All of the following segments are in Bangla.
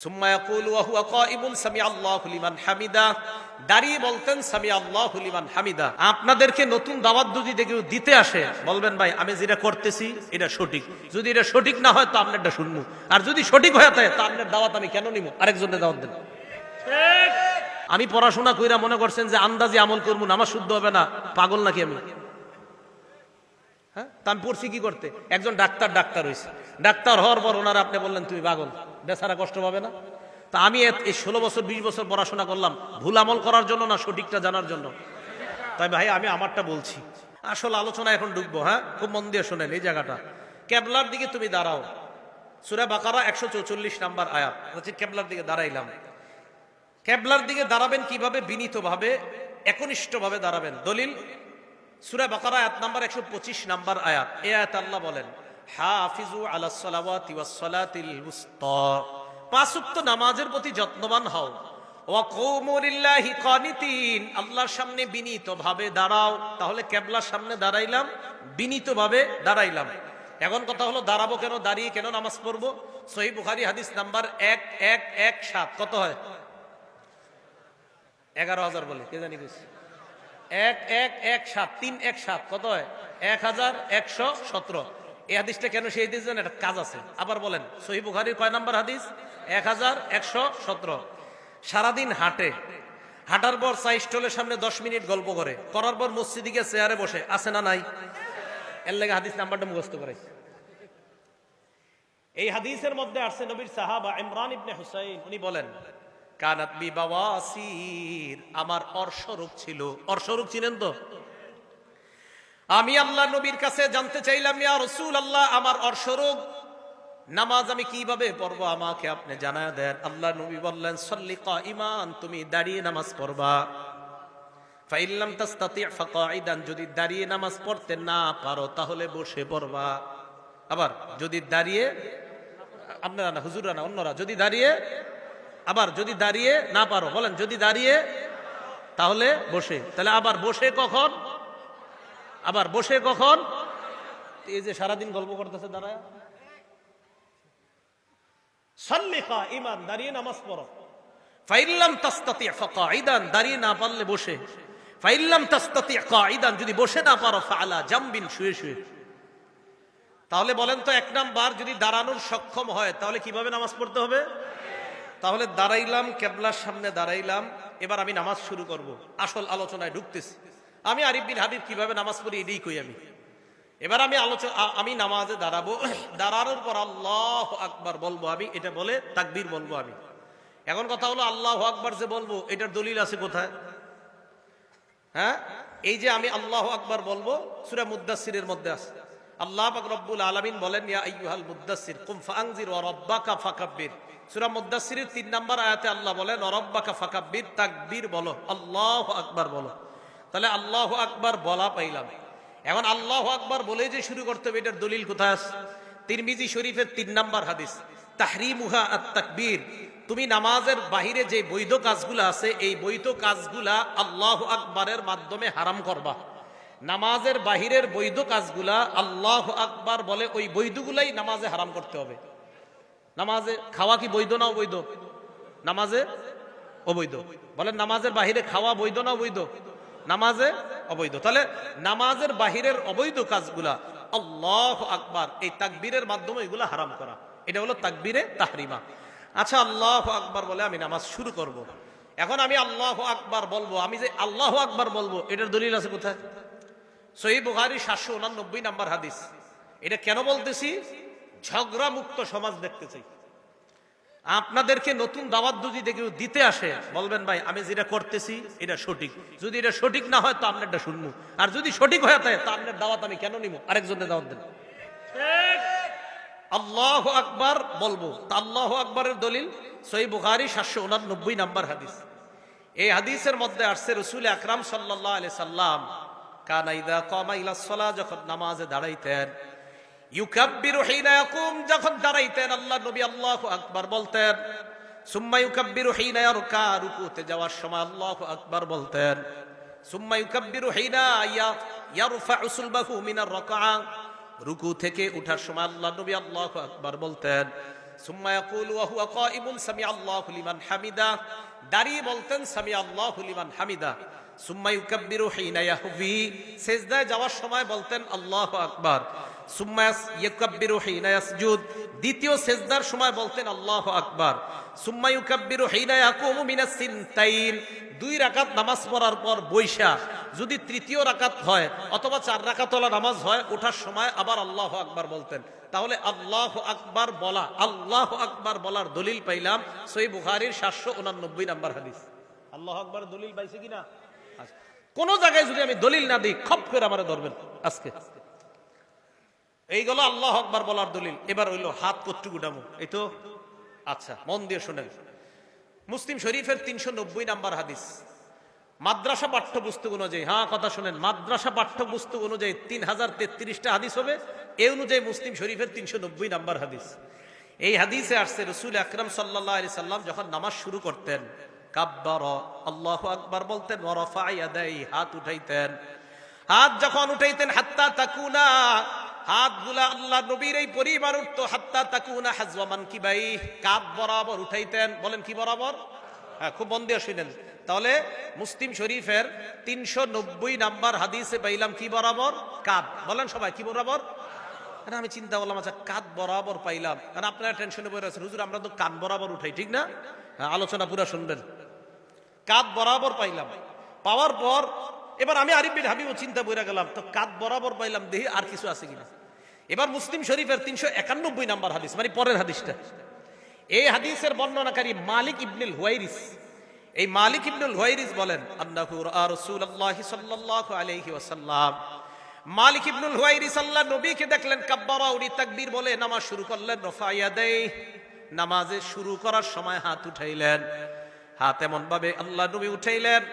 সুম্মা ইয়াকুলু ওয়া হুয়া কাইমুন সামিআ আল্লাহু লিমান হামিদা, দাঁড়িয়ে বলতেন সামিআ আল্লাহু লিমান হামিদা। আপনাদেরকে নতুন দাওয়াত যদি কেউ দিতে আসে, বলবেন ভাই আমি যেটা করতেছি এটা সঠিক, যদি এটা সঠিক না হয় তো আপনারটা শুনবো, আর যদি সঠিক হয়ে থাকে তো আপনার দাওয়াত আমি কেন নিব, আরেকজনের দাওয়াত দেন। আমি পড়াশোনা কইরা মনে করছেন যে আন্দাজি আমল করবো, নামাজ শুদ্ধ হবে না, পাগল নাকি আমি? হ্যাঁ, তা আমি পড়ছি কি করতে? একজন ডাক্তার হয়েছে, ডাক্তার হওয়ার পর ওনারা আপনি বললেন তুমি পাগল, বেচারা কষ্ট পাবে না? তা আমি এই 16 বছর 20 বছর পড়াশোনা করলাম ভুল আমল করার জন্য না সঠিকটা জানার জন্য? তাই ভাই আমি আমারটা বলছি। আসল আলোচনা এখন ঢুকবো। হ্যাঁ, খুব মন দিয়ে শোনেন এই জায়গাটা। কেবলার দিকে তুমি দাঁড়াও, সূরা বাকারা 144 নম্বর আয়াত। কেবলার দিকে দাঁড়াইলাম। কেবলার দিকে দাঁড়াবেন কিভাবে? বিনীতভাবে, একনিষ্ঠভাবে দাঁড়াবেন। দলিল সূরা বাকারা আয়াত নাম্বার 125 নম্বর আয়াত। এই আয়াতে আল্লাহ বলেন হাফিজু আলাস সালাওয়াতি ওয়াস সালাতিল উসতা, পাঁচ ওয়াক্ত নামাজের প্রতি যত্নবান হও। ওয়া কুমু লিল্লাহি কানিতিন, আল্লাহর সামনে বিনীতভাবে দাঁড়াও। তাহলে কেবলার সামনে দাঁড়াইলাম, বিনীতভাবে দাঁড়াইলাম। এখন কথা হলো দাঁড়াবো কেন, দাঁড়িয়ে কেন নামাজ পড়বো? সহিহ বুখারী হাদিস নাম্বার 1117। কত হয়? 11,000 বলে কে জানি কইছে 1117, 317 কত হয়? 1117। এই হাদিসটা কেন সেই হাদিস জানেন? একটা কাজ আছে। আবার বলেন সহিহ বুখারীর কয় নাম্বার হাদিস? 1117। সারাদিন হাঁটার পর চা স্টলের সামনে 10 মিনিট গল্প করার পর মসজিদে গিয়ে চেয়ারে বসে, আছে না নাই? এর লাগে হাদিস নাম্বারটা মুখস্থ করাইছে। এই হাদিসের মধ্যে আসছে নবীর সাহাবা ইমরান ইবনে হুসাইন, উনি বলেন কানাত বি বাওয়াসির, আমার অর্শরোগ ছিল। অর্শরোগ চিনেন তো? আমি আল্লাহ নবীর কাছে জানতে চাইলাম ইয়া রাসূলুল্লাহ, আমার অর্শরোগ, নামাজ আমি কিভাবে পড়বো আমাকে আপনি জানায় দেন। আল্লাহ নবী বললেন সাল্লি কাইমান, তুমি দাঁড়িয়ে নামাজ পড়বা। ফাইন লাম তাস্তাতি ফাকাইদান, যদি দাঁড়িয়ে নামাজ পড়তে না পারো তাহলে বসে পড়বা। আবার যদি দাঁড়িয়ে, আপনারা না হুজুররা না অন্যরা, যদি দাঁড়িয়ে, আবার যদি দাঁড়িয়ে না পারো, বলেন যদি দাঁড়িয়ে তাহলে বসে। তাহলে আবার বসে কখন? আবার বসে কখন? এই যে সারাদিন গল্প করতেছে দাঁড়ায়। সাল্লি কাইমান, দাঁড়িয়ে নামাজ পড়ো। ফাইন লাম তাস্তাতি ফাকাইদান, দাঁড়িয়ে না পারলে বসে। ফাইন লাম তাস্তাতি কাইদান, যদি বসে না পারো ফাআলা জামবিন, শুয়ে শুয়ে। তাহলে বলেন তো, এক নাম্বার যদি দাঁড়ানোর সক্ষম হয় তাহলে কিভাবে নামাজ পড়তে হবে? তাহলে দাঁড়াইলাম, কেবলার সামনে দাঁড়াইলাম, এবার আমি নামাজ শুরু করব। আসল আলোচনায় ঢুকতেছি। আমি আরিফ বিন হাবিব কিভাবে নামাজ পড়ি এটাই কই আমি। এবার আমি নামাজে দাঁড়াবো, দাঁড়ানোর পর আল্লাহু আকবার বলবো আমি, এটা বলে তাকবীর বলবো আমি। এখন কথা হলো আল্লাহু আকবার যে বলবো এটার দলিল আছে কোথায়? হ্যাঁ, এই যে আমি আল্লাহু আকবার বলবো সূরা মুদ্দাসসিরের মধ্যে আছে। আল্লাহ পাক রব্বুল আলামিন বলেন ইয়া আইয়ুহাল মুদ্দাসসির কুম ফাআনজির ওয়া রাব্বাকা ফাকাব্বির। সূরা মুদ্দাসসিরের 3 নম্বর আয়াতে আল্লাহ বলেন ওয়া রাব্বাকা ফাকাব্বির, তাকবীর বলো, আল্লাহু আকবার বলো। তাহলে আল্লাহু আকবার বলা পাইলাম। এখন আল্লাহু আকবার বলে যে শুরু করতে হবে এটার দলিল কোথায় আছে? তিরমিজি শরীফের 3 নম্বর হাদিস, তাহরিমুহা আত-তাকবীর। তুমি নামাজের বাহিরে যে বৈধ কাজগুলো আছে এই বৈধ কাজগুলা আল্লাহু আকবারের মাধ্যমে হারাম করবা। নামাজের বাহিরের বৈধ কাজগুলা আল্লাহু আকবার বলে ওই বৈধগুলাই নামাজে হারাম করতে হবে। নামাজে খাওয়া কি বৈধ না অবৈধ? নামাজে অবৈধ। বলেন নামাজের বাহিরে খাওয়া বৈধ না অবৈধ? নামাজে অবৈধ। তাহলে নামাজের বাহিরের অবৈধ কাজগুলা আল্লাহু আকবার এই তাকবীরের মাধ্যমে এগুলা হারাম করা, এটা হলো তাকবীরে তাহরিমা। আচ্ছা, আল্লাহু আকবার বলে আমি নামাজ শুরু করব। এখন আমি আল্লাহু আকবার বলবো, আমি যে আল্লাহু আকবার বলবো এটার দলিল আছে কোথায়? সহিহ বুখারী 789 নম্বর হাদিস। এটা কেন বলতেছি? ঝগড়া মুক্ত সমাজ দেখতে চাই। আপনাদেরকে নতুন দাওয়াত যদি কেউ দিতে আসে, বলবেন ভাই আমি যেটা করতেছি এটা সঠিক, যদি এটা সঠিক না হয় তো আপনারটা শুনবো, আর যদি সঠিক হয়ে থাকে তো আপনার দাওয়াত আমি কেন নিব, আরেকজনের দাওয়াত দেন। আল্লাহু আকবার বলবো, তা আল্লাহু আকবারের দলিল সহিহ বুখারী 789 নম্বর হাদিস। এই হাদিসের মধ্যে আসছে রাসূল আকরাম সাল্লাল্লাহু আলাইহি সাল্লাম কানা ইযা কামা ইলা সালাহ, যখন নামাজে দাঁড়াইতেন, ইউকাব্বিরু হিনা ইয়াকুম, যখন দাঁড়াইতেন আল্লাহ নবী আল্লাহু আকবার বলতেন। সুম্মা ইউকাব্বিরু হিনা ইয়ারকা, রুকুতে যাওয়ার সময় আল্লাহু আকবার বলতেন। সুম্মা ইউকাব্বিরু হিনা ইয়ারফাউ সুলবাহু মিনার রাকআ, রুকু থেকে উঠার সময় আল্লাহ নবী আল্লাহু আকবার বলতেন। সুম্মা ইয়াকুলু ওয়া হুয়া কাইমুন সামি আল্লাহু লিমান হামিদা, দাঁড়িয়ে বলতেন সামি আল্লাহু লিমান হামিদা। সুম্মা ইউকাব্বিরু হিনা ইয়াহবি, সিজদায় যাওয়ার সময় বলতেন আল্লাহু আকবার। সুম্মা ইউকাব্বিরু হিনা ইয়াসজুদ, দ্বিতীয় সিজদার সময় বলতেন আল্লাহু আকবার। সুম্মা ইউকাব্বিরু হিনা ইয়াকুমু মিনাস সিনতাইন, 2 রাকাত নামাজ পড়ার পর বৈশা যদি তৃতীয় রাকাত হয় অথবা 4 রাকাতওয়ালা নামাজ হয়, ওঠার সময় আবার আল্লাহু আকবার বলতেন। তাহলে আল্লাহু আকবার বলা, আল্লাহু আকবার বলার দলিল পাইলাম সহিহ বুখারীর 789 নম্বর হাদিস। আল্লাহু আকবার দলিল পাইছে কিনা? কোন জায়গায় যদি আমি দলিল না দিই খপ করে আমারে ধরবেন আজকে। এইগুলো আল্লাহু আকবার বলার দলিল। এবার হইলো হাত কতটুকু উঠাবো, এই তো আচ্ছা মন দিয়ে শুনেন। মুসলিম শরীফের 390 নাম্বার হাদিস, মাদ্রাসা পাঠ্যপুস্তক অনুযায়ী, হ্যাঁ কথা শুনেন, মাদ্রাসা পাঠ্যপুস্তক অনুযায়ী 3033টা হাদিস হবে। এই অনুযায়ী মুসলিম শরীফের 390 নাম্বার হাদিস। এই হাদিসে আসছে রাসূল আকরাম সাল্লাল্লাহু আলাইহি সাল্লাম যখন নামাজ শুরু করতেন কাব্বারা, আল্লাহু আকবার বলতেন, ওয়া রাফা ইয়াদাই, হাত উঠাইতেন। হাত যখন উঠাইতেন হাত্তা তাকুনা, হাতগুলা আল্লাহ নবীর এই পরিবার উঠতো, হাত্তা তাকুনা হাজওয়া মানকিবাই, কাঁধ বরাবর উঠাইতেন। বলেন কি বরাবর? হ্যাঁ, খুব মন দিয়ে শুনেন। তাহলে মুসলিম শরীফের 390 নাম্বার হাদিসে পাইলাম কি বরাবর? কাঁধ। বলেন সবাই কি বরাবর? আমি চিন্তা করলাম আচ্ছা কাঁধ বরাবর পাইলাম, কারণ আপনারা টেনশনে পড়ে আছেন, হুজুর আমরা তো কান বরাবর উঠাই, ঠিক না? আলোচনা পুরা শুনবেন। কাঁধ বরাবর পাইলাম, পাওয়ার পর এবার আমি আরিফ বিন হাবিব চিন্তা বইরা গেলাম, তো কাঁধ বরাবর পাইলাম, দেখি আর কিছু আছে কিনা। এবার মুসলিম শরীফের 391 নাম্বার হাদিস, মানে পরের হাদিসটা। এই হাদিসের বর্ণনাকারী মালিক ইবনুল হুয়াইরিস। এই মালিক ইবনুল হুয়াইরিস বলেন আন্নাহু রাআ রাসূলুল্লাহি সাল্লাল্লাহু আলাইহি ওয়াসাল্লাম, মালিক ইবনুল হুয়াইরিস আল্লাহ নবীকে দেখলেন কাব্বারা, উনি তাকবীর বলে নামাজ শুরু করলেন। রফা ইয়াদাই, নামাজে শুরু করার সময় হাত উঠাইলেন। হাত এমন ভাবে আল্লাহ নবী উঠাইলেন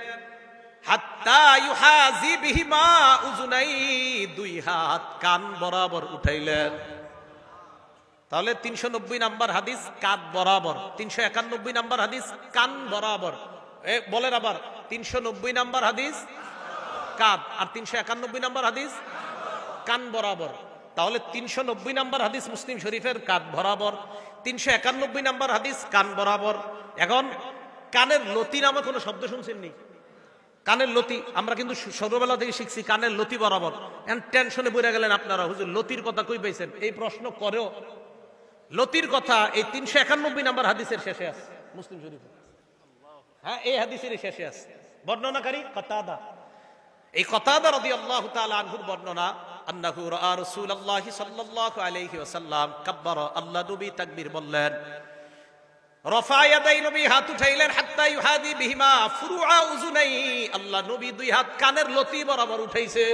হাত্তা ইউহাজি বিহিমা উযুনাই, 2 হাত কান বরাবর উঠাইলেন। তাহলে 390 নাম্বার হাদিস কাঁধ বরাবর, 391 নাম্বার হাদিস কান বরাবর। বলেন আবার, 390 নাম্বার হাদিস কাঁধ, আর 391 নাম্বার হাদিস কান বরাবর। তাহলে 390 নাম্বার হাদিস মুসলিম শরীফের কাঁধ বরাবর, 391 নাম্বার হাদিস কান বরাবর। এখন কানের লতি নামে কোনো শব্দ শুনছেন নি? কানের লতি আমরা কিন্তু ছোটবেলা থেকে শিখছি কানের লতি বরাবর। এখন টেনশনে পড়ে গেলেন আপনারা, হুজুর লতির কথা কই পাইছেন? এই প্রশ্ন করেও লতির কথা এই 391 নাম্বার হাদিসের শেষে আছে মুসলিম শরীফে। হ্যাঁ, এই হাদিসের শেষে আছে। বর্ণনাকারী কাতাদা। এই কাতাদা রাদিয়াল্লাহু তাআলা আনহুর বর্ণনা, আন্নাহু রাআ রাসূলুল্লাহি সাল্লাল্লাহু আলাইহি ওয়াসাল্লাম কাব্বারা, আল্লাহ নবী তাকবীর বললেন। রফা ইয়াদাই, নবী হাত উঠাইলেন। হাত্তা ইউহাদি বিহিমা ফুরুআ উযুনাই, আল্লাহ নবী 2 হাত কানের লতি বরাবর উঠাইছে।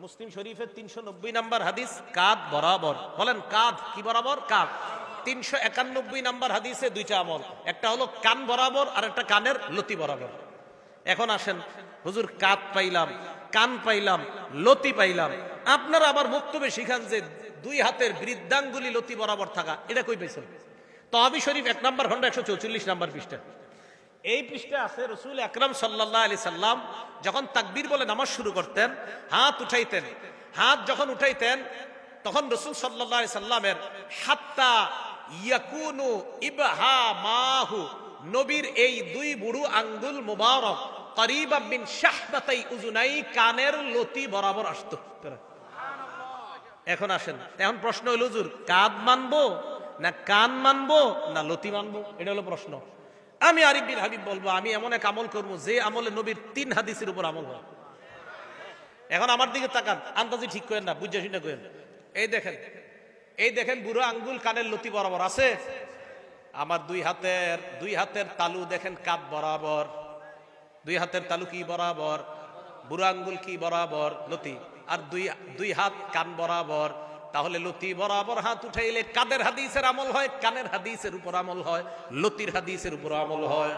মুসলিম শরীফের 390 নাম্বার হাদিস কাঁধ বরাবর। বলেন কাঁধ কি বরাবর? কাঁধ। 391 নাম্বার হাদিসে 2টা আমল, একটা হলো কান বরাবর আর একটা কানের লতি বরাবর। এখন আসেন, হুজুর কাঁধ পাইলাম, কান পাইলাম, লতি পাইলাম, আপনারা আবার বক্তব্যে শিখান যে 2 হাতের বৃদ্ধাঙ্গুলি লতি বরাবর থাকা, এটা কই পাইছেন? তহাবি শরীফ 1 নম্বর খন্ড 144 নাম্বার পৃষ্ঠা। এই পৃষ্ঠা আছে রাসূল আকরাম সাল্লাল্লাহু আলাইহি সাল্লাম যখন তাকবীর বলে নামাজ শুরু করতেন, হাত উঠাইতেন। হাত যখন উঠাইতেন তখন রাসূল সাল্লাল্লাহু আলাইহি সাল্লামের হাত্তা ইয়াকুনু ইবহামাহু, নবীর এই 2 বুড়ো আঙ্গুল মুবারক করিবা মিন শাহবাতাই উযুনাই, কানের লতি বরাবর আসতো। এখন আসেন, এখন প্রশ্ন হলো হুজুর কাঁধ মানবো না কান মানবো না লতি মানবো? এটা হলো প্রশ্ন। আমি আরিফ বিন হাবিব বলবো আমি এমন এক আমল করবো যে আমলে নবীর 3 হাদিসের উপর আমল হয়। এখন আমার দিকে তাকান, আন্দাজি ঠিক করেন না, বুঝে শুনে করেন। এই দেখেন বুড়ো আঙ্গুল কানের লতি বরাবর আছে। আমার 2 হাতের তালু দেখেন কাঁধ বরাবর। 2 হাতের তালু কি বরাবর? বুড়ো আঙ্গুল কি বরাবর? লতি। আর 2 হাত কান বরাবর। তাহলে লতি বরাবর হাত উঠাইলে কাদের হাদিসের আমল হয়, কানের হাদিসের উপর আমল হয়, লতির হাদিসের উপর আমল হয়।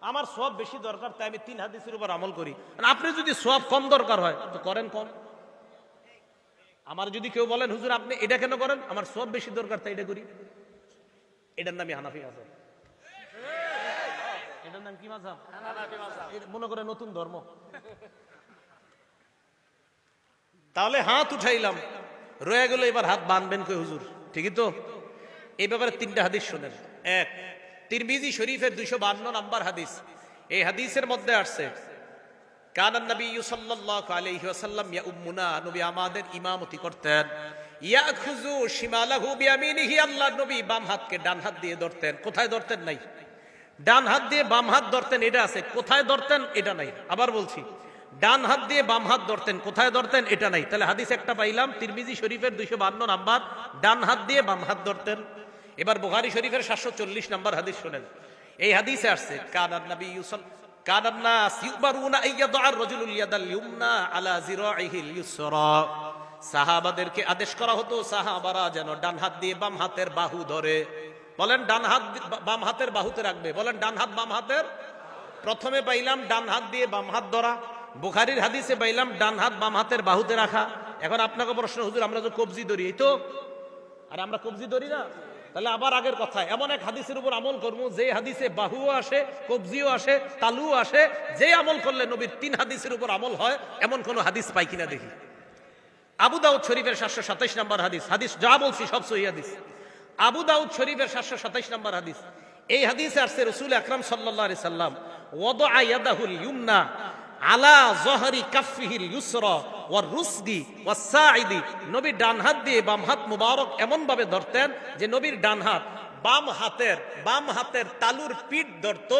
আমার সওয়াব বেশি দরকার তাই আমি 3 হাদিসের উপর আমল করি। আপনি যদি সওয়াব কম দরকার হয় তো করেন কম। আমার যদি কেউ বলেন হুজুর আপনি এটা কেন করেন, আমার সওয়াব বেশি দরকার তাই এটা করি, এটার নামই হানাফি মাযহাব। এটার নাম কি মাযহাব? হানাফি মাযহাব। মনে করে নতুন ধর্ম। তাহলে হাত উঠাইলাম, রয়ে গেল, এবার হাত বানবেন কই হুজুর? ঠিকই তো? এই ব্যাপারে 3টা হাদিস শুনেন। এক, তিরমিজি শরীফের 252 নম্বর হাদিস। এই হাদিসের মধ্যে আসছে কানান নবী সাল্লাল্লাহু আলাইহি ওয়াসাল্লাম ইয়াউম্মুনা, নবী আমাদের ইমামতি করতেন। ইয়াখুযু শিমালাহু বিয়ামিনিহি, আল্লাহর নবী বাম হাতকে ডান হাত দিয়ে ধরতেন। কোথায় ধরতেন? নাই। ডান হাত দিয়ে বাম হাত ধরতেন, এটা আছে। কোথায় ধরতেন? এটা নাই। আবার বলছি, ডান হাত দিয়ে বাম হাত ধরতেন, কোথায় ধরতেন? এটা নাই। তাহলে হাদিস একটা পাইলাম, তিরমিজি শরীফের 252 নাম্বার, ডান হাত দিয়ে বাম হাত ধরতেন। এবার বুখারী শরীফের 740 নাম্বার হাদিস শুনেন। এই হাদিসে আসছে কানান নবী কানান নাস ইউবারুনা আইয়াদআ আর-রাজুলুল ইয়াদাল ইউমনা আলা জিরাইহিল ইউসরা, সাহাবাদেরকে আদেশ করা হতো সাহাবারা যেন ডান হাত দিয়ে বাম হাতের বাহু ধরে। বলেন ডান হাত বাম হাতের বাহুতে রাখবে। বলেন ডান হাত বাম হাতের। প্রথমে পাইলাম ডান হাত দিয়ে বাম হাত ধরা, বুখারীর হাদিসে পাইলাম ডান হাত বাম হাতের বাহুতে রাখা। এখন আপনাকে প্রশ্ন, হুজুর আমরা তো কবজি ধরি, এই তো, আরে আমরা কবজি ধরি না? তাহলে আবার আগের কথা, এমন এক হাদিসের উপর আমল করবো যে হাদিসে বাহুও আসে, কবজিও আসে, তালুও আসে, যে আমল করলে নবীর 3 হাদিসের উপর আমল হয়, এমন কোন হাদিস পাই কিনা দেখি। আবু দাউদ শরীফের 727 নম্বর হাদিস। হাদিস যা বলছি সব সহিহ হাদিস। আবু দাউদ শরীফের 727 নম্বর হাদিস। এই হাদিসে আসছে রাসূল আকরাম সাল্লাল্লাহু আলাইহি সাল্লাম ওয়াদা ইয়াদাহুল ইউমনা আলা যহরি কাফফিহিল ইউসরা ওয়ার রুসদি ওয়াস সাইদি, নবী ডান হাত দিয়ে বাম হাত মুবারক এমন ভাবে ধরতেন যে নবীর ডান হাত বাম হাতের তালুর পিঠ ধরতো,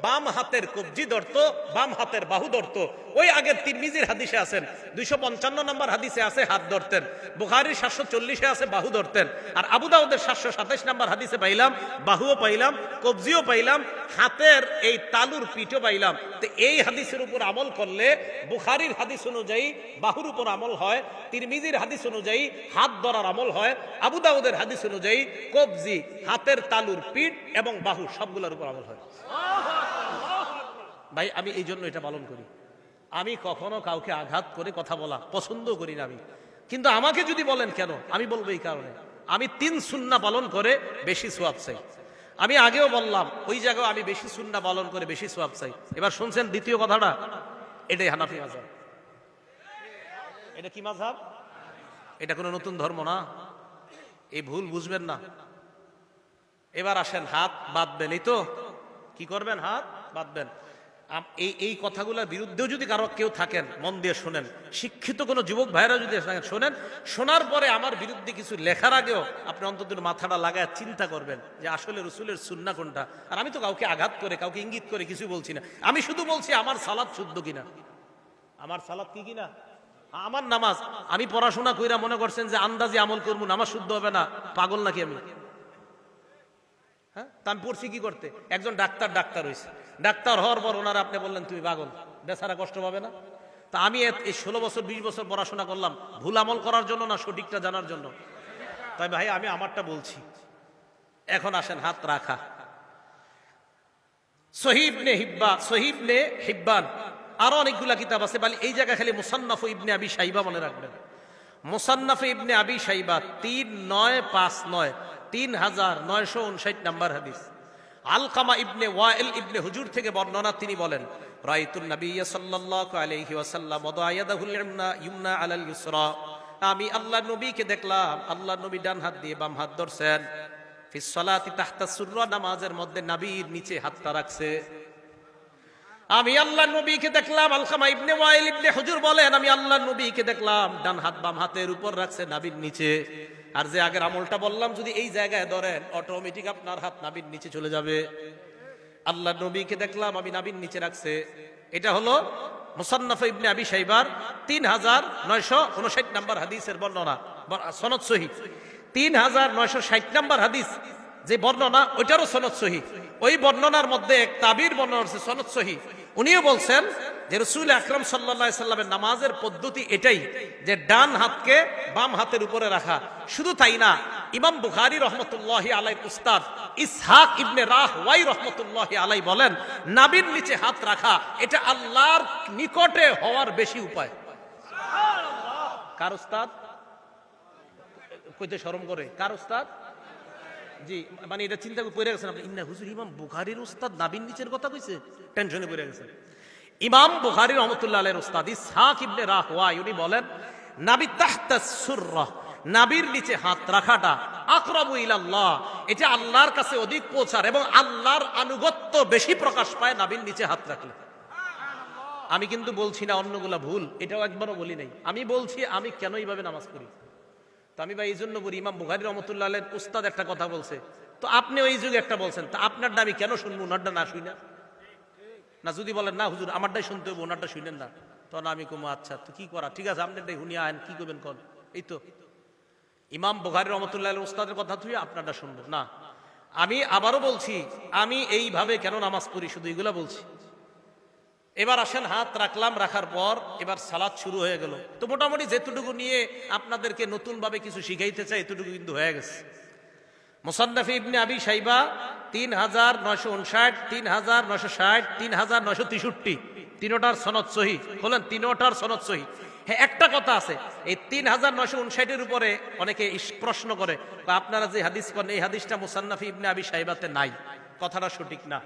বাম হাতের কবজি ধরতো, বাম হাতের বাহু ধরতো। ওই আগের তিরমিজির হাদিসে আছেন 255 নম্বর হাদিসে আছে হাত ধরতেন, বুখারীর 740-এ আছে বাহু ধরতেন, আর আবু দাউদের 727 নম্বর হাদিসে পাইলাম বাহুও পাইলাম, কবজিও পাইলাম, হাতের এই তালুর পিঠও পাইলাম। তো এই হাদিসের উপর আমল করলে বুখারীর হাদিস অনুযায়ী বাহুর উপর আমল হয়, তিরমিজির হাদিস অনুযায়ী হাত ধরার আমল হয়, আবু দাউদের হাদিস অনুযায়ী কবজি, হাতের তালুর পিঠ এবং বাহু সবগুলোর উপর আমল হয়। ভাই আমি এই জন্য এটা পালন করি। আমি কখনো কাউকে আঘাত করে কথা বলা পছন্দ করি না আমি, কিন্তু আমাকে যদি বলেন কেন, আমি বলবো এই কারণে আমি 3 সুন্নাহ পালন করে বেশি সওয়াব চাই। আমি আগেও বললাম ওই জায়গায় আমি বেশি সুন্নাহ পালন করে বেশি সওয়াব চাই। এবার শুনছেন দ্বিতীয় কথাটা, এটাই হানাফি মাযহাব। এটা কি মাযহাব? এটা কোনো নতুন ধর্ম না, এই ভুল বুঝবেন না। এবার আসেন, হাত বাঁধবেন, এই তো কি করবেন? হাত বাঁধবেন। এই কথাগুলোর বিরুদ্ধেও যদি কারো কেউ থাকেন, মন দিয়ে শোনেন, শিক্ষিত কোনো যুবক ভাইরা যদি শোনেন, শোনার পরে আমার বিরুদ্ধে কিছু লেখার আগেও আপনি অন্তত মাথাটা লাগায় চিন্তা করবেন যে আসলে রাসূলের সুন্নাহ কোনটা। আর আমি তো কাউকে আঘাত করে, কাউকে ইঙ্গিত করে কিছু বলছি না, আমি শুধু বলছি আমার সালাত শুদ্ধ কিনা, আমার সালাত কি কিনা, আমার নামাজ। আমি পড়াশোনা কইরা মনে করছেন যে আন্দাজে আমল করবো, নামাজ শুদ্ধ হবে না, পাগল নাকি আমি? হ্যাঁ, তা আমি পড়ছি কি করতে? একজন ডাক্তার হয়েছে, ডাক্তার হওয়ার পর ওনারা আপনি বললেন তুমি পাগল, বেচারা কষ্ট পাবে না? তা আমি এই 16 বছর 20 বছর পড়াশোনা করলাম ভুল আমল করার জন্য না সঠিকটা জানার জন্য? তাই ভাই আমি আমারটা বলছি। এখন আসেন হাত রাখা। সহিহ ইবনে হিব্বান আরো অনেকগুলা কিতাব আছে, বলে এই জায়গা খালি মুসান্নাফ ইবনে আবি শাইবা মনে রাখবেন। মুসান্নাফ ইবনে আবি শাইবা 3959 3959 নম্বর হাদিস। আলকামা ইবনে ওয়াইল ইবনে হুজুর থেকে বর্ণনা, তিনি বলেন রাআইতুন নাবিয়্য সাল্লাল্লাহু আলাইহি ওয়াসাল্লাম ওয়াদা ইয়াদাহুল ইউমনা আলাল ইউসরা, আমি আল্লাহর নবীকে দেখলাম আল্লাহর নবী ডান হাত দিয়ে বাম হাত ধরছেন। ফিস সালাতি তাহতা সুররা, নামাজের মধ্যে নাবির নিচে হাতটা রাখছে। আমি আল্লাহর নবীকে দেখলাম, আলকামা ইবনে ওয়াইল ইবনে হুজুর বলেন আমি আল্লাহর নবীকে দেখলাম ডান হাত বাম হাতের উপর রাখছে, নাবির নিচে। আর যে আগের আমলটা বললাম যদি এই জায়গায় ধরেন অটোমেটিক আপনার হাত নাবির নিচে চলে যাবে। আল্লাহর নবীকে দেখলাম আমি নাবির নিচে রাখছে। এটা হলো মুসান্নাফ ইবনে আবি শাইবার 3959 নম্বর হাদিসের বর্ণনা, সনদ সহিহ। 3960 নম্বর হাদিস যে বর্ণনা, ওইটারও সনদ সহিহ। ওই বর্ণনার মধ্যে এক তাবির বর্ণনা আছে সনদ সহিহ। উনিও বলছেন যে রাসূল আকরাম সাল্লাল্লাহু আলাইহি সাল্লামের নামাজের পদ্ধতি এটাই যে ডান হাতকে বাম হাতের উপরে রাখা। শুধু তাই না, ইমাম বুখারী রহমতুল্লাহি আলাইহির উস্তাদ ইসহাক ইবনে রাহওয়াই রহমতুল্লাহি আলাইহি বলেন নাবির নিচে হাত রাখা এটা আল্লাহর নিকটে হওয়ার বেশি উপায়। সুবহানাল্লাহ। কার উস্তাদ? কইতে শরম করে, কার উস্তাদ? জি, মানে এটা চিন্তা করে পড়ে গেছেন আপনি, ইন্না হুজুর ইমাম বুখারীর উস্তাদ নাবির নিচের কথা কইছে, টেনশনে পড়ে গেছেন। ইমাম বুখারী রহমাতুল্লাহ আলাইহির উস্তাদ ইসহাক ইবনে রাহওয়াই উনি বলেন নাবি তাহতা সুররা, নাবির নিচে হাত রাখাটা আকরাবু ইলাল্লাহ, এটা আল্লাহর কাছে অধিক পৌঁছার এবং আল্লাহর আনুগত্য বেশি প্রকাশ পায় নাভির নিচে হাত রাখলে। আমি কিন্তু বলছি না অন্যগুলা ভুল, এটাও একবারও বলি নাই। আমি বলছি আমি কেন এইভাবে নামাজ পড়ি। তো আমি ভাই এই জন্য বলি, ইমাম বুখারী রাহমাতুল্লাহ আলাইহির উস্তাদ একটা কথা বলছে, তো আপনি ওই যুগে একটা বলছেন, তা আপনারটা আমি কেন শুনবো, ওনারটা না শুই না? না যদি বলেন না হুজুর আমারটাই শুনতে হবে, ওনারটা শুনেন না, তখন আমি কমো আচ্ছা তো কি করা, ঠিক আছে আপনারটাই শুনিয়া আইন, কি করবেন কন। এই তো ইমাম বুখারী রাহমাতুল্লাহ আলাইহির উস্তাদের কথা তুই আপনারটা শুনবো না। আমি আবারও বলছি আমি এইভাবে কেন নামাজ পড়ি, শুধু এগুলা বলছি। এবার আসেন, হাত রাখলাম, রাখার পর এবার সালাত শুরু হয়ে গেল। তো মোটামুটি যেটুকু নিয়ে আপনাদেরকে নতুন ভাবে কিছু শিখাইতে চাই এতটুকু কিন্তু হয়ে গেছে। মুসান্নাফ ইবনে আবি শাইবা 3959, 3960, 3963, তিনোটার সনদ সহিহ। বলেন তিনোটার সনদ সহিহ। হ্যাঁ, একটা কথা আছে, এই 3959 উপরে অনেকে প্রশ্ন করে, আপনারা যে হাদিস করেন এই হাদিসটা মুসান্নাফ ইবনে আবি শাইবাতে নাই। কথাটা সঠিক না।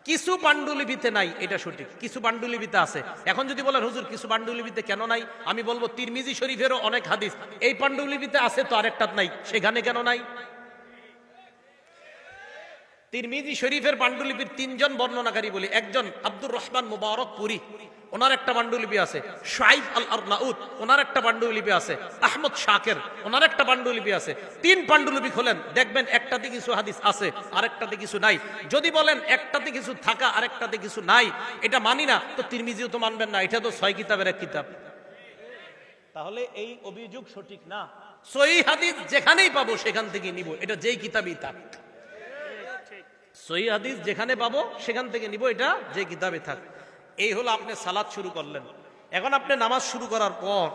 কিছু পাণ্ডুলিপিতে নাই, এটা সঠিক, কিছু পাণ্ডুলিপিতে আছে। এখন যদি বলেন হুজুর কিছু পাণ্ডুলিপিতে কেন নাই, আমি বলবো তিরমিজি শরীফেরও অনেক হাদিস এই পাণ্ডুলিপিতে আছে, তো আরেকটা নাই, সেখানে কেন নাই? তিরমিজি শরীফের পাণ্ডুলিপির তিনজন বর্ণনাকারী বলি, একজন আব্দুর রহমান মুবারক পুরী, ওনার একটা পাণ্ডুলিপি আছে। শুআইব আল আরনাউত, ওনার একটা পাণ্ডুলিপি আছে। আহমদ শাকের, ওনার একটা পাণ্ডুলিপি আছে। তিন পাণ্ডুলিপি খোলেন, দেখবেন একটাতে কিছু হাদিস আছে, আরেকটাতে কিছু নাই। যদি বলেন একটাতে কিছু থাকা আরেকটাতে কিছু নাই, এটা মানি না, তো তিরমিজিও তো মানবেন না, এটা তো 6 কিতাবের এক কিতাব। তাহলে এই অভিযোগ সঠিক না। সহিহ হাদিস যেখানেই পাবো সেখান থেকে নিব, এটা যেই কিতাবই থাক। সহিহ হাদিস যেখানে পাবো সেখান থেকে নিব, এটা যে কিতাবে থাক। এই হলো আপনি সালাত শুরু করলেন। এখন আপনি নামাজ শুরু করার পর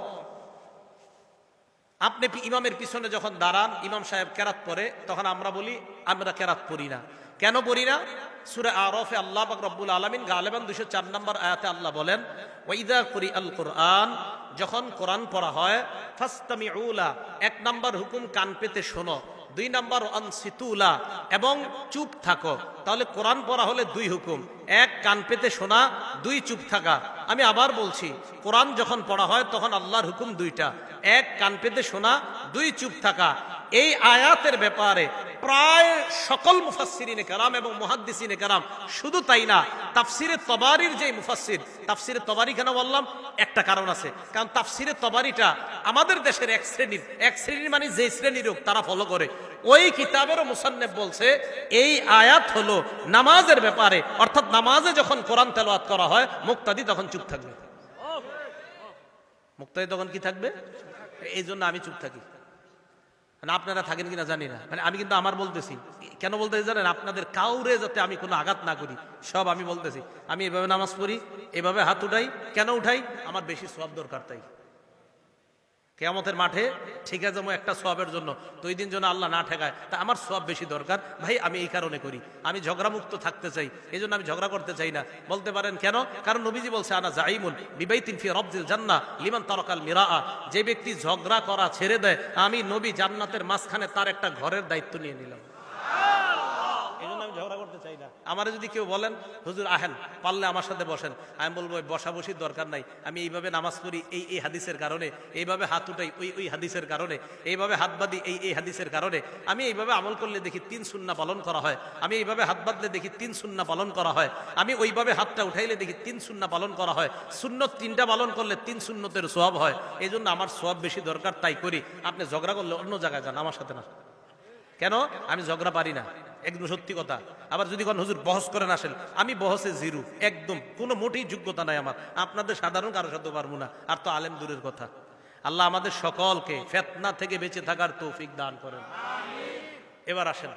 আপনি ইমামের পিছনে যখন দাঁড়ান, ইমাম সাহেব কেরাত পড়ে, তখন আমরা বলি আমরা কেরাত পড়ি না। কেন পড়ি না? সূরা আরাফে আল্লাহ পাক রব্বুল আলামিন গালিবান 204 নম্বর আয়াতে আল্লাহ বলেন, ওয়াইদা কুরিআল কুরআন, যখন কোরআন পড়া হয়, ফাসতামিউ লা, 1 নম্বর হুকুম কান পেতে শোনো, 2 নম্বর আনসিতুলা, এবং চুপ থাকো। তাহলে কোরআন পড়া হলে 2 হুকুম, 1 কান পেতে শোনা, 2 চুপ থাকা। আমি আবার বলছি, কোরআন যখন পড়া হয় তখন আল্লাহর হুকুম 2টা, 1 কান পেতে শোনা, 2 চুপ থাকা। এই আয়াতের ব্যাপারে প্রায় সকল মুফাসসিরিনে কেরাম এবং মুহাদ্দিসিনে কেরাম, শুধু তাই না, তাফসিরে তবারির যে মুফাসসির, তাফসিরে তবারি কেন বললাম, একটা কারণ আছে। কারণ তাফসিরে তবারিটা আমাদের দেশের এক শ্রেণীর মানে যে শ্রেণীর হোক তারা ফলো করে। ওই কিতাবেরও মুসান্নিফ বলছে এই আয়াত হলো নামাজের ব্যাপারে, অর্থাৎ নামাজে যখন কোরআন তেলাওয়াত করা হয় মুক্তাদি তখন চুপ থাকবে। মুক্তাদি তখন কি থাকবে? এই জন্য আমি চুপ থাকি। মানে আপনারা থাকেন কিনা জানি না, মানে আমি কিন্তু আমার বলতেছি। কেন বলতেছি জানেন? আপনাদের কাউরে যাতে আমি কোনো আঘাত না করি, সব আমি বলতেছি। আমি এভাবে নামাজ পড়ি, এভাবে হাত উঠাই। কেন উঠাই? আমার বেশি সওয়াব দরকার, তাই। কিয়ামতের মাঠে ঠিক আছে একটা সওয়াবের জন্য, তো ওই দিন যেন আল্লাহ না ঠেকায়, তা আমার সওয়াব বেশি দরকার ভাই, আমি এই কারণে করি। আমি ঝগড়া মুক্ত থাকতে চাই, এই জন্য আমি ঝগড়া করতে চাই না। বলতে পারেন কেন? কারণ নবীজি বলছে, আনা জাইমুন বিবাইতিন ফি রাবজিল জান্নাহ লিমান তারাকাল মিরাআ, যে ব্যক্তি ঝগড়া করা ছেড়ে দেয়, আমি নবী জান্নাতের মাঝখানে তার একটা ঘরের দায়িত্ব নিয়ে নিলাম। ঝগড়া করতে চাই না। আমার যদি কেউ বলেন হুজুর আহেন, পারলে আমার সাথে বসেন, আমি বলবো বসাবসির দরকার নাই। আমি এইভাবে নামাজ পড়ি এই হাদিসের কারণে, এইভাবে হাত উঠাই ওই হাদিসের কারণে, এইভাবে হাত বাঁধি এই হাদিসের কারণে। আমি এইভাবে আমল করলে দেখি 3 সুন্নাহ পালন করা হয়, আমি এইভাবে হাত বাঁধলে দেখি 3 সুন্নাহ পালন করা হয়, আমি ওইভাবে হাতটা উঠাইলে দেখি 3 সুন্নাহ পালন করা হয়। সুন্নত 3টা পালন করলে 3 সুন্নতের সওয়াব হয়। এই জন্য আমার সওয়াব বেশি দরকার, তাই করি। আপনি ঝগড়া করলে অন্য জায়গায় যান, আমার সাথে না। কেন? আমি ঝগড়া পারি না, একদম সত্যি কথা। আবার যদি কোন হুজুর বহস করেন আসেন, আমি বহসে জিরো, একদম কোনো মোটেই যোগ্যতা নাই আমার। আপনাদের সাধারণ কারোর সাথে পারবো না, আর তো আলেম দূরের কথা। আল্লাহ আমাদের সকলকে ফিতনা থেকে বেঁচে থাকার তৌফিক দান করেন। এবার আসেন,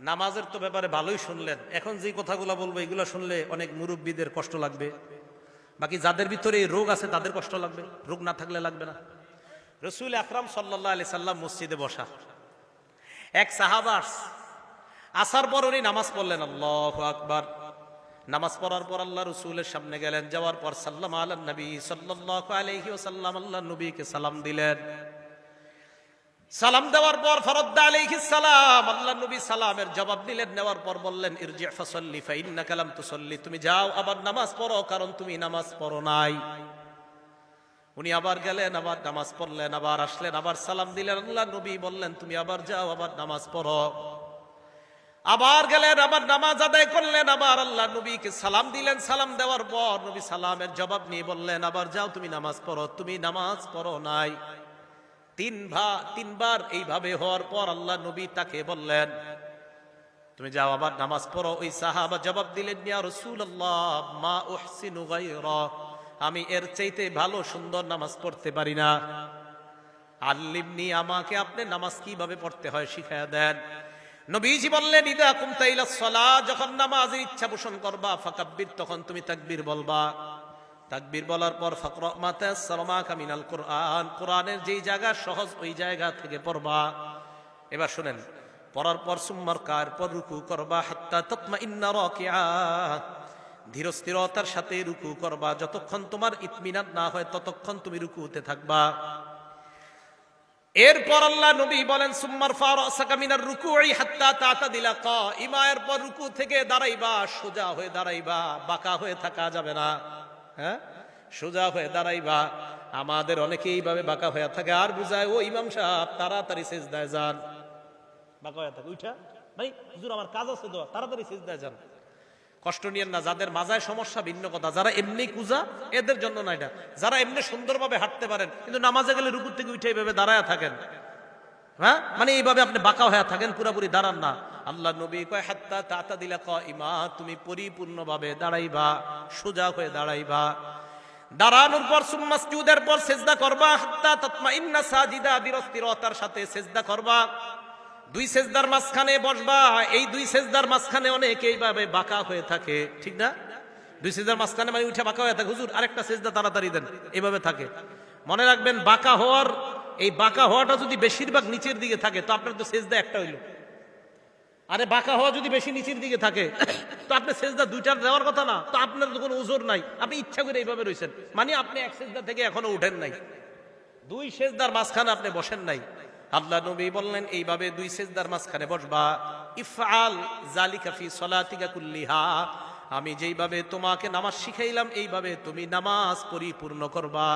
নামাজের তো ব্যাপারে ভালোই শুনলেন। এখন যে কথাগুলো বলবো এগুলো শুনলে অনেক মুরব্বীদের কষ্ট লাগবে, বাকি যাদের ভিতরে এই রোগ আছে তাদের কষ্ট লাগবে, রোগ না থাকলে লাগবে না। রাসূল আকরাম সাল্লাল্লাহু আলাইহি সাল্লাম মসজিদে বসা, এক সাহাবা আসার পর উনি নামাজ পড়লেন, আল্লাহু আকবার। নামাজ পড়ার পর আল্লাহ রাসূলের সামনে গেলেন, যাওয়ার পর সাল্লাম আলান নবী সাল্লাল্লাহু আলাইহি ওয়াসাল্লাম, আল্লাহ নবীকে সালাম দিলেন। সালাম দেওয়ার পর ফারাদ্দা আলাইহিস সালাম, আল্লাহ নবী সালামের জবাব দিলেন। নেওয়ার পর বললেন, ইরজি ফাসাল্লি ফাইন্নাকা লাম তুসাল্লি, তুমি যাও আবার নামাজ পড়ো, কারণ তুমি নামাজ পড়ো নাই। উনি আবার গেলেন, আবার নামাজ পড়লেন, আবার আসলেন, আবার সালাম দিলেন। আল্লাহ নবী বললেন তুমি আবার যাও, আবার নামাজ পড়ো। আবার গেলেন, আবার নামাজ আদায় করলেন, আবার আল্লাহ নবীকে সালাম দিলেন। সালাম দেওয়ার পর নবী সালামের জবাব নিয়ে বললেন আবার যাও তুমি নামাজ পড়ো। তুমি নামাজ পড়ো নাই। তিনবার এইভাবে হওয়ার পর আল্লাহ নবী তাকে বললেন তুমি যাও আবার নামাজ পড়ো। ওই সাহাবা জবাব দিলেন ইয়া রাসূলুল্লাহ মা উহসিনু গায়রা, আমি এর চাইতে ভালো সুন্দর নামাজ পড়তে পারি না। আল্লিমনি, আমাকে আপনি নামাজ কিভাবে পড়তে হয় শিখায়া দেন। নবীজি বললেন ইদা কুমতা ইলা সালাহ, যখন নামাজের ইচ্ছা পোষণ করবা ফাকাব্বির, তখন তুমি তাকবীর বলবা। তাকবীর বলার পর ফাকরা মা তায়াসসারা মাকা মিনাল কুরআন, কোরআনের যেই জায়গা সহজ ওই জায়গা থেকে পড়বা। এবার শুনেন, পড়ার পর সুম্মার কার পর রুকু করবা হাত্তা তাতমাইন্না রাকিআ, ধীর স্থিরতার সাথে রুকু করবা। যতক্ষণ তোমার ইতমিনান না হয় ততক্ষণ তুমি রুকুতে থাকবা। এরপর আল্লাহ নবী বলেন সুম্মার ফারাসাকা মিনার রুকুই হাত্তা তাতাদিলা কাইমা, এরপর রুকু থেকে দাঁড়াইবা, সোজা হয়ে দাঁড়াইবা, বাঁকা হয়ে থাকা যাবে না। হ্যাঁ, সোজা হয়ে দাঁড়াইবা। আমাদের অনেকেই এইভাবে বাঁকা হয়ে থাকে, আর বুঝায় ও ইমাম সাহেব তাড়াতাড়ি সিজদায় যান। বাঁকা হয়ে থাকে, উঠা ভাই হুজুর আমার কাজ আছে তো, তাড়াতাড়ি সিজদায় যান। কষ্ট নিয়েন না, যাদের মাজায় সমস্যা ভিন্ন কথা, যারা এমনি কুজা এদের জন্য না এটা। যারা এমনি সুন্দরভাবে হাঁটতে পারেন কিন্তু নামাজে গেলে রুকু থেকে উঠে এইভাবে দাঁড়ায় থাকেন, হ্যাঁ মানে এইভাবে আপনি বাঁকা হয়ে থাকেন, পুরাপুরি দাঁড়ান না। আল্লাহ নবী কয় হাত্তা তাতাদিলা কাইমা, তুমি পরিপূর্ণভাবে দাঁড়াইবা, সোজা হয়ে দাঁড়াইবা। দাঁড়ানোর পর সুম্মা সুজুদের পর সিজদা করবা হাত্তা তাতমাইন্না সাজিদা, বিরস্তিরতার সাথে সিজদা করবা। দুই সেজদার মাঝখানে বসবা। এই দুই সেজদার মাঝখানে অনেকে এইভাবে বাঁকা হয়ে থাকে, ঠিক না? দুই সেজদার মাঝখানে মানে উঠে বাঁকা হয়ে থাকে, হুজুর আরেকটা সেজদা তাড়াতাড়ি দেন, এইভাবে থাকে। মনে রাখবেন বাঁকা হওয়ার, এই বাঁকা হওয়াটা যদি বেশিরভাগ নিচের দিকে থাকে তো আপনার তো সেজদা একটা হইল। আরে বাঁকা হওয়া যদি বেশি নিচের দিকে থাকে তো আপনি সেজদা দুইটার দেওয়ার কথা না, তো আপনার তো কোনো ওজোর নাই, আপনি ইচ্ছা করে এইভাবে রয়েছেন, মানে আপনি এক সেজদা থেকে এখনো উঠেন নাই, দুই সেজদার মাঝখানে আপনি বসেন নাই। আল্লাহ নবী বললেন এইভাবে দুই সেজদার মাঝখানে বসবা। ইফআল যালিকা ফি সলাতিকা কুল্লিহা, আমি যেইভাবে তোমাকে নামাজ শিখাইলাম এইভাবে তুমি নামাজ পরিপূর্ণ করবা।